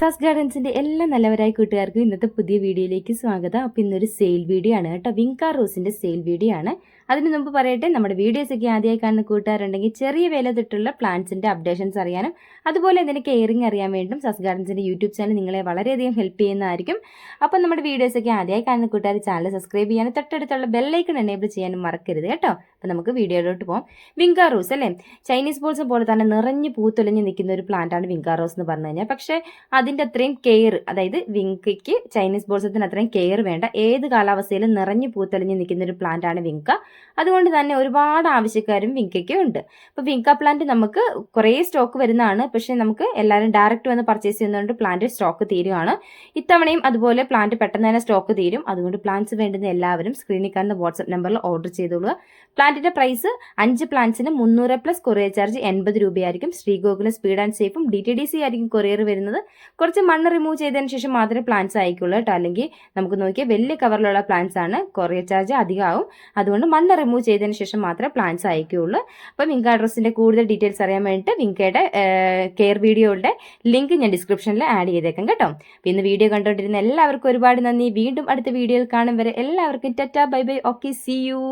സാസ് ഗാർഡൻസിന്റെ എല്ലാ നല്ലവരായ കൂട്ടുകാർക്കും ഇന്നത്തെ പുതിയ വീഡിയോയിലേക്ക് സ്വാഗതം. അപ്പോൾ ഇന്നൊരു സെയിൽ വീഡിയോ ആണ് കേട്ടോ. വിങ്കാ റോസിന്റെ സെയിൽ വീഡിയോ ആണ്. അതിന് മുമ്പ് പറയട്ടെ, നമ്മുടെ വീഡിയോസ് ഒക്കെ ആദ്യമായി കാണുന്ന കൂട്ടുകാരുണ്ടെങ്കിൽ ചെറിയ വില തൊട്ടുള്ള പ്ലാന്റ്സിന്റെ അപ്ഡേഷൻസ് അറിയാനും അതുപോലെ ഇതിന്റെ കെയറിംഗ് അറിയാൻ വേണ്ടിയും സാസ് ഗാർഡൻസിന്റെ യൂട്യൂബ് ചാനൽ നിങ്ങളെ വളരെയധികം ഹെൽപ്പ് ചെയ്യുന്നതായിരിക്കും. അപ്പം നമ്മുടെ വീഡിയോസ് ഒക്കെ ആദ്യമായി കാണുന്ന കൂട്ടുകാർ ചാനൽ സബ്സ്ക്രൈബ് ചെയ്യാനും തൊട്ടടുത്തുള്ള ബെല്ലൈക്കൺ എനേബിൾ ചെയ്യാനും മറക്കരുത് കേട്ടോ. അപ്പം നമുക്ക് വീഡിയോയിലോട്ട് പോകാം. വിങ്കാ റോസ് അല്ലേ, ചൈനീസ് ബോൾസ് പോലെ തന്നെ നിറഞ്ഞു പൂത്തൊലിഞ്ഞ് നിൽക്കുന്ന ഒരു പ്ലാന്റ് ആണ് വിങ്കാ റോസ് എന്ന് പറഞ്ഞു കഴിഞ്ഞാൽ. പക്ഷേ അതിൻ്റെ അത്രയും കെയർ, അതായത് വിങ്കയ്ക്ക് ചൈനീസ് ബോൾസത്തിന് അത്രയും കെയർ വേണ്ട. ഏത് കാലാവസ്ഥയിലും നിറഞ്ഞു പൂത്തെളിഞ്ഞ് നിൽക്കുന്ന ഒരു പ്ലാന്റ് ആണ് വിങ്ക. അതുകൊണ്ട് തന്നെ ഒരുപാട് ആവശ്യക്കാരും വിങ്കയ്ക്ക് ഉണ്ട്. അപ്പോൾ വിങ്ക പ്ലാന്റ് നമുക്ക് കുറേ സ്റ്റോക്ക് വരുന്നതാണ്. പക്ഷേ നമുക്ക് എല്ലാവരും ഡയറക്റ്റ് വന്ന് പർച്ചേസ് ചെയ്യുന്നതുകൊണ്ട് പ്ലാന്റ് സ്റ്റോക്ക് തീരുകയാണ്. ഇത്തവണയും അതുപോലെ പ്ലാന്റ് പെട്ടെന്ന് തന്നെ സ്റ്റോക്ക് തീരും. അതുകൊണ്ട് പ്ലാന്റ്സ് വേണ്ടുന്ന എല്ലാവരും സ്ക്രീനിൽ കാണുന്ന വാട്സ്ആപ്പ് നമ്പറിൽ ഓർഡർ ചെയ്തോളുക. പ്ലാന്റിന്റെ പ്രൈസ് 5 പ്ലാന്റ്സിന് 300+ കൊറിയർ ചാർജ് 80 രൂപയായിരിക്കും. ശ്രീഗോകുലം സ്പീഡ് ആൻഡ് സേഫും DTDC ആയിരിക്കും കൊറിയർ വരുന്നത്. കുറച്ച് മണ്ണ് റിമൂവ് ചെയ്തതിന് ശേഷം മാത്രമേ പ്ലാന്റ്സ് അയക്കുള്ളൂ കേട്ടോ. അല്ലെങ്കിൽ നമുക്ക് നോക്കിയാൽ വലിയ കവറിലുള്ള പ്ലാന്റ്സ് ആണ്, കൊറിയർ ചാർജ് അധികമാവും. അതുകൊണ്ട് മണ്ണ് റിമൂവ് ചെയ്തതിന് ശേഷം മാത്രമേ പ്ലാന്റ്സ് അയക്കുകയുള്ളൂ. അപ്പോൾ വിങ്ക ഡ്രസ്സിന്റെ കൂടുതൽ ഡീറ്റെയിൽസ് അറിയാൻ വേണ്ടിയിട്ട് വിങ്കയുടെ കെയർ വീഡിയോയുടെ ലിങ്ക് ഞാൻ ഡിസ്ക്രിപ്ഷനിൽ ആഡ് ചെയ്തേക്കാം കേട്ടോ. അപ്പോൾ ഇന്ന് വീഡിയോ കണ്ടുകൊണ്ടിരുന്ന എല്ലാവർക്കും ഒരുപാട് നന്ദി. വീണ്ടും അടുത്ത വീഡിയോയിൽ കാണും വരെ എല്ലാവർക്കും ടാറ്റാ bye bye. Okay, see U.